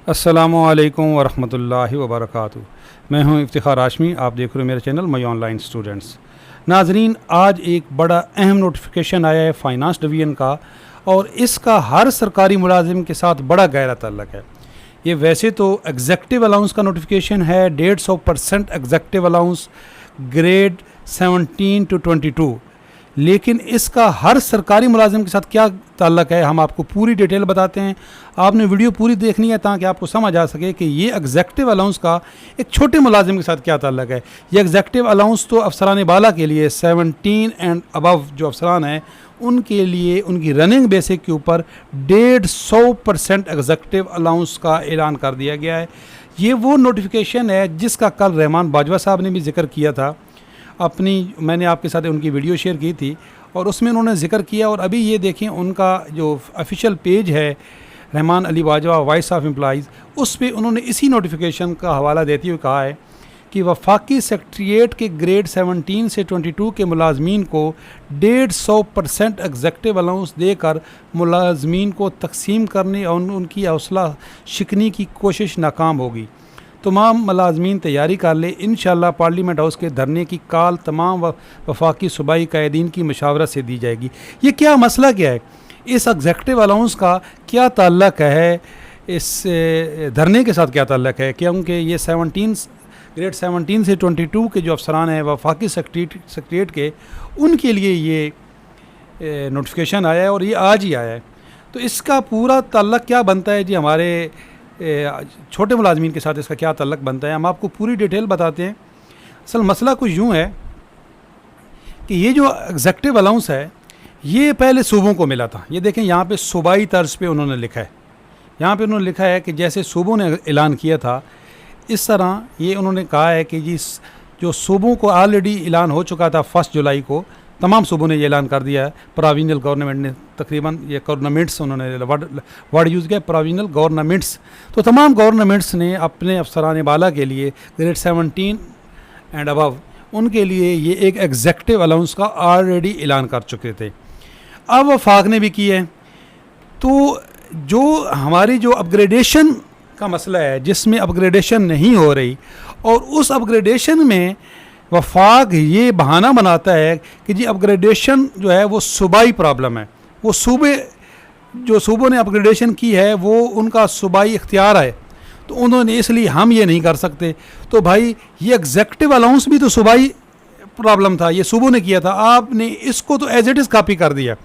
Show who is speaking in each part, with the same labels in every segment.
Speaker 1: अस्सलामुअलैकुम वरहमतुल्लाहि वबरकातुहू। मैं हूं इफ्तिखार हाशमी, आप देख रहे हो मेरा चैनल माई ऑनलाइन स्टूडेंट्स। नाजरीन, आज एक बड़ा अहम नोटिफिकेशन आया है फ़ाइनेंस डिवीज़न का, और इसका हर सरकारी मुलाजिम के साथ बड़ा गहरा ताल्लुक़ है। ये वैसे तो एग्जेक्टिव अलाउंस का नोटिफिकेशन है, 150% एग्जेक्टिव अलाउंस ग्रेड 17 to 22, लेकिन इसका हर सरकारी मुलाजिम के साथ क्या ताल्लुक़ है, हम आपको पूरी डिटेल बताते हैं। आपने वीडियो पूरी देखनी है ताकि आपको समझ आ सके कि ये एग्जेक्टिव अलाउंस का एक छोटे मुलाजिम के साथ क्या ताल्लुक़ है। ये एग्जेक्टिव अलाउंस तो अफसरान बाला के लिए 17 एंड अबव जो अफसरान हैं उनके लिए उनकी रनिंग बेसिक के ऊपर 150% एग्जेक्टिव अलाउंस का ऐलान कर दिया गया है। ये वो नोटिफिकेशन है जिसका कल रहमान बाजवा साहब ने भी जिक्र किया था मैंने आपके साथ उनकी वीडियो शेयर की थी और उसमें उन्होंने ज़िक्र किया। और अभी ये देखें, उनका जो ऑफिशियल पेज है Rahman Ali Bajwa voice of employees, उस पर उन्होंने इसी नोटिफिकेशन का हवाला देते हुए कहा है कि वफाकी सेक्रेटेरिएट के ग्रेड 17 से 22 के मुलाजमीन को 150% एग्जेक्टिव अलाउंस देकर मुलाजमीन को तकसीम करने और उनकी हौसला शिकनी की कोशिश नाकाम होगी। तमाम मुलाजमीन तैयारी कर ले, इंशाअल्लाह पार्लियामेंट हाउस के धरने की कॉल तमाम वफाकी सूबाई कायदीन की मशावरत से दी जाएगी। ये क्या मसला क्या है, इस एग्जेक्टिव अलाउंस का क्या ताल्लुक़ है, इस धरने के साथ क्या ताल्लुक़ है? क्योंकि ये ग्रेड 17 से 22 के जो अफसरान हैं वफाकी सेक्रेटेरिएट के, उनके लिए ये नोटिफिकेशन आया है और ये आज ही आया है। तो इसका पूरा ताल्लुक़ क्या बनता है जी, हमारे छोटे मुलाजमीन के साथ इसका क्या ताल्लुक़ बनता है, हम आपको पूरी डिटेल बताते हैं। असल मसला कुछ यूँ है कि ये जो एग्जेक्टिव अलाउंस है ये पहले सूबों को मिला था। ये देखें, यहाँ पे सूबाई तर्ज पे उन्होंने लिखा है, यहाँ पे उन्होंने लिखा है कि जैसे सूबों ने ऐलान किया था इस तरह ये उन्होंने कहा है कि जी जो सूबों को ऑलरेडी ऐलान हो चुका था 1 जुलाई को, तमाम सूबों ने ये ऐलान कर दिया है। प्रोविजनल गवर्नमेंट ने, तकरीबन ये गवर्नमेंट्स उन्होंने वर्ड यूज़ किया, प्रोविजनल गवर्नमेंट्स। तो तमाम गवर्नमेंट्स ने अपने अफसरान बाला के लिए ग्रेड 17 एंड अबव उनके लिए ये एक एग्जेक्टिव अलाउंस का ऑलरेडी ऐलान कर चुके थे। अब वफाक ने भी की है। तो जो हमारी जो अपग्रेडेशन का मसला है, जिसमें अपग्रेडेशन नहीं हो रही, और उस अपग्रेडेशन में वफाक ये बहाना बनाता है कि जी अपग्रेडेशन जो है वो सूबाई प्रॉब्लम है, वो सूबों ने अपग्रेडेशन की है वो उनका सूबाई इख्तियार है, तो उन्होंने इसलिए हम ये नहीं कर सकते। तो भाई ये एग्जेक्टिव अलाउंस भी तो सूबाई प्रॉब्लम था, ये सूबों ने किया था, आपने इसको तो एज इट इज़ कॉपी कर दिया।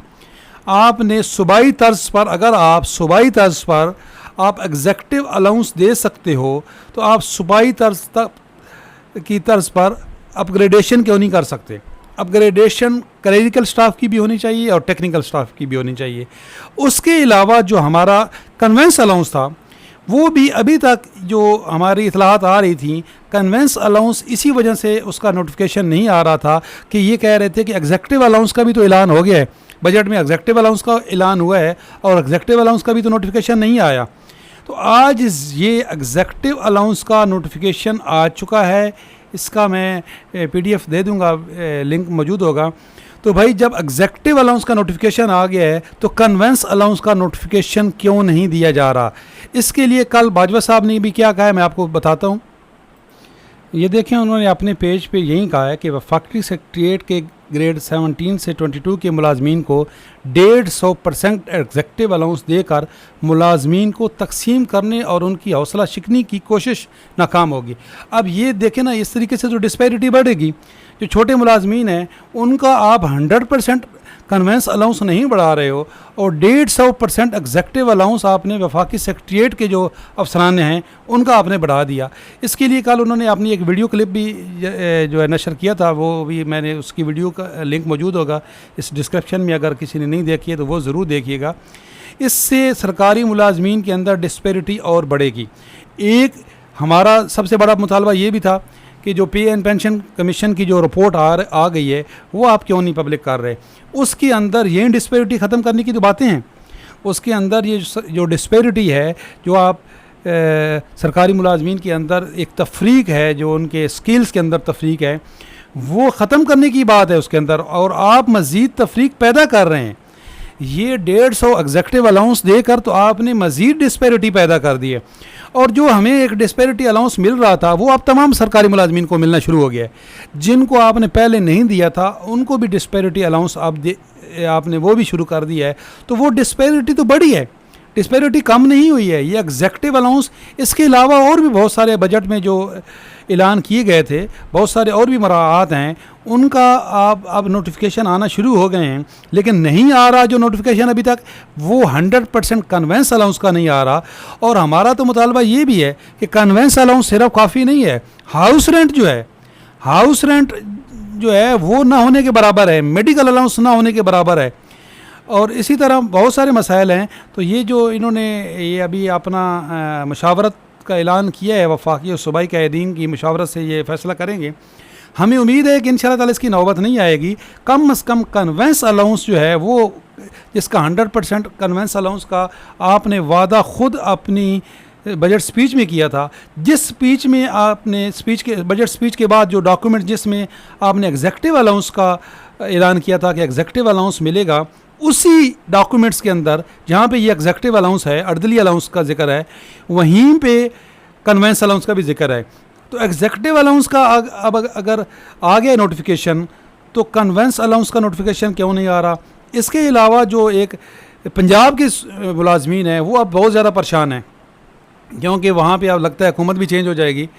Speaker 1: आपने सूबाई तर्ज पर, अगर आप सूबाई तर्ज पर आप एग्जेक्टिव अलाउंस दे सकते हो तो आप सूबाई तर्ज पर अपग्रेडेशन क्यों नहीं कर सकते? अपग्रेडेशन क्लरिकल स्टाफ की भी होनी चाहिए और टेक्निकल स्टाफ की भी होनी चाहिए। उसके अलावा जो हमारा कन्वेंस अलाउंस था वो भी अभी तक जो हमारी इतलात आ रही थी, कन्वेंस अलाउंस इसी वजह से उसका नोटिफिकेशन नहीं आ रहा था कि ये कह रहे थे कि एग्जेक्टिव अलाउंस का भी तो ऐलान हो गया है, बजट में एग्जेक्टिव अलाउंस का ऐलान हुआ है और एग्जेक्टिव अलाउंस का भी तो नोटिफिकेशन नहीं आया। तो आज ये एग्जेक्टिव अलाउंस का नोटिफिकेशन आ चुका है। इसका मैं PDF दे दूंगा, लिंक मौजूद होगा। तो भाई जब एग्जेक्टिव अलाउंस का नोटिफिकेशन आ गया है तो कन्वेंस अलाउंस का नोटिफिकेशन क्यों नहीं दिया जा रहा? इसके लिए कल बाजवा साहब ने भी क्या कहा है मैं आपको बताता हूँ। ये देखें, उन्होंने अपने पेज पे यही कहा है कि वफाकी सेक्रेटेरिएट के ग्रेड 17 से 22 के मुलाजमीन को 150% एग्जेक्टिव अलाउंस देकर मुलाजमीन को तकसीम करने और उनकी हौसला शिकनी की कोशिश नाकाम होगी। अब ये देखें ना, इस तरीके से जो डिस्पैरिटी बढ़ेगी, जो छोटे मुलाजमीन हैं उनका आप 100% कन्वेंस अलाउंस नहीं बढ़ा रहे हो और 150% एग्जेक्टिव अलाउंस आपने वफाकी सेक्रेटेरिएट के जो अफसरान हैं उनका आपने बढ़ा दिया। इसके लिए कल उन्होंने अपनी एक वीडियो क्लिप भी जो है नशर किया था, वो भी मैंने उसकी वीडियो का लिंक मौजूद होगा इस डिस्क्रिप्शन में, अगर किसी ने नहीं देखी है तो वो ज़रूर देखिएगा। इससे सरकारी मुलाजमीन के अंदर डिस्पैरिटी और बढ़ेगी। एक हमारा सबसे बड़ा मुतालबा ये भी था कि जो पे एंड पेंशन कमीशन की जो रिपोर्ट आ गई है वो आप क्यों नहीं पब्लिक कर रहे? उसके अंदर ये डिस्पैरिटी ख़त्म करने की तो बातें हैं, उसके अंदर ये जो डिस्पैरिटी है, जो आप सरकारी मुलाजमीन के अंदर एक तफरीक है, जो उनके स्किल्स के अंदर तफरीक है, वो ख़त्म करने की बात है उसके अंदर, और आप मज़ीद तफरीक पैदा कर रहे हैं। ये 150 एग्जेक्टिव अलाउंस देकर तो आपने मज़ीद डिस्पैरिटी पैदा कर दी है। और जो हमें एक डिस्पैरिटी अलाउंस मिल रहा था वो अब तमाम सरकारी मुलाजमीन को मिलना शुरू हो गया है। जिनको आपने पहले नहीं दिया था उनको भी डिस्पैरिटी अलाउंस आपने वो भी शुरू कर दिया है। तो वो डिस्पैरिटी तो बढ़ी है, डिस्पैरिटी कम नहीं हुई है। ये एग्जेक्टिव अलाउंस, इसके अलावा और भी बहुत सारे बजट में जो ऐलान किए गए थे, बहुत सारे और भी मराआत हैं, उनका अब नोटिफिकेशन आना शुरू हो गए हैं। लेकिन नहीं आ रहा जो नोटिफिकेशन अभी तक, वो 100% कन्वेंस अलाउंस का नहीं आ रहा। और हमारा तो मुतालबा ये भी है कि कन्वेंस अलाउंस सिर्फ काफ़ी नहीं है, हाउस रेंट जो है, हाउस रेंट जो है वो ना होने के बराबर है, मेडिकल अलाउंस ना होने के बराबर है। और इसी तरह बहुत सारे मसाइल हैं। तो ये जो इन्होंने ये अभी अपना मशावरत का ऐलान किया है, वफाकी और सूबाई कायदीन की मशावरत से ये फ़ैसला करेंगे। हमें उम्मीद है कि इंशाअल्लाह ताला इसकी नौबत नहीं आएगी। कम से कम कन्वेंस अलाउंस जो है वो, जिसका 100% कन्वेंस अलाउंस का आपने वादा ख़ुद अपनी बजट स्पीच में किया था, जिस स्पीच में आपने बजट स्पीच के बाद जो डॉक्यूमेंट जिसमें आपने एग्जेक्टिव अलाउंस का ऐलान किया था कि एग्जेक्टिव अलाउंस मिलेगा, उसी डॉक्यूमेंट्स के अंदर जहाँ पे ये एग्जेक्टिव अलाउंस है, अर्दली अलाउंस का जिक्र है, वहीं पे कन्वेंस अलाउंस का भी जिक्र है। तो एग्जेक्टिव अलाउंस का अब अगर आ गया नोटिफिकेशन, तो कन्वेंस अलाउंस का नोटिफिकेशन क्यों नहीं आ रहा? इसके अलावा जो एक पंजाब के मुलाजमीन हैं वो अब बहुत ज़्यादा परेशान हैं, क्योंकि वहाँ पे अब लगता है हुकूमत भी चेंज हो जाएगी।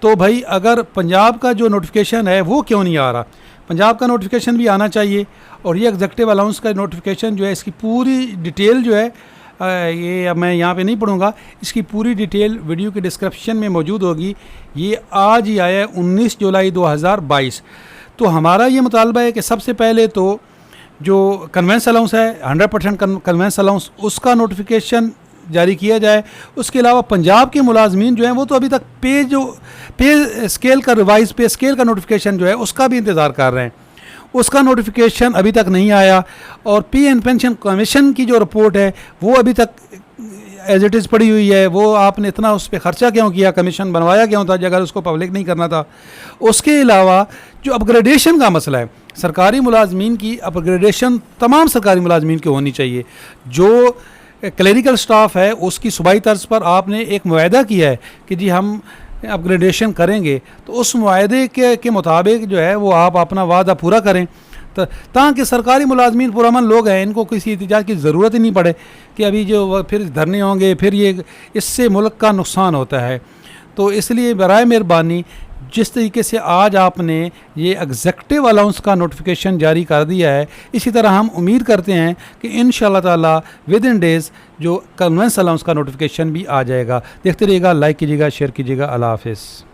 Speaker 1: तो भाई अगर पंजाब का जो नोटिफिकेशन है वो क्यों नहीं आ रहा? पंजाब का नोटिफिकेशन भी आना चाहिए। और ये एग्जेक्टिव अलाउंस का नोटिफिकेशन जो है, इसकी पूरी डिटेल जो है, ये मैं यहाँ पे नहीं पढ़ूँगा, इसकी पूरी डिटेल वीडियो के डिस्क्रिप्शन में मौजूद होगी। ये आज ही आया है 19 जुलाई 2022। तो हमारा ये मुतालबा है कि सबसे पहले तो जो कन्वेंस अलाउंस है, 100% कन्वेंस अलाउंस, उसका नोटिफिकेशन जारी किया जाए। उसके अलावा पंजाब के मुलाजमीन जो हैं वो तो अभी तक पे स्केल का, रिवाइज पे स्केल का नोटिफिकेशन जो है उसका भी इंतज़ार कर रहे हैं, उसका नोटिफिकेशन अभी तक नहीं आया। और पी एंड पेंशन कमीशन की जो रिपोर्ट है वो अभी तक एज इट इज़ पड़ी हुई है। वो आपने इतना उस पर ख़र्चा क्यों किया, कमीशन बनवाया क्यों था अगर उसको पब्लिक नहीं करना था? उसके अलावा जो अपग्रेडेशन का मसला है, सरकारी मुलाजमीन की अपग्रेडेशन तमाम सरकारी मुलाजमीन की होनी चाहिए। जो क्लरिकल स्टाफ है उसकी सूबाई तर्ज पर आपने एक मुआहदा किया है कि जी हम अपग्रेडेशन करेंगे, तो उस मुआहदे के मुताबिक जो है वो आप अपना वादा पूरा करें, ताकि सरकारी मुलाजमीन पुरअमन लोग हैं, इनको किसी एहतिजाज की ज़रूरत ही नहीं पड़े कि अभी जो फिर धरने होंगे, फिर ये इससे मुल्क का नुकसान होता है। तो इसलिए बराए मेहरबानी जिस तरीके से आज आपने ये एग्जेक्टिव अलाउंस का नोटिफिकेशन जारी कर दिया है, इसी तरह हम उम्मीद करते हैं कि इंशाअल्लाह ताला विद इन डेज़ जो कन्वेंस अलाउंस का नोटिफिकेशन भी आ जाएगा। देखते रहिएगा, लाइक कीजिएगा, शेयर कीजिएगा। अल्लाह हाफ़िज़।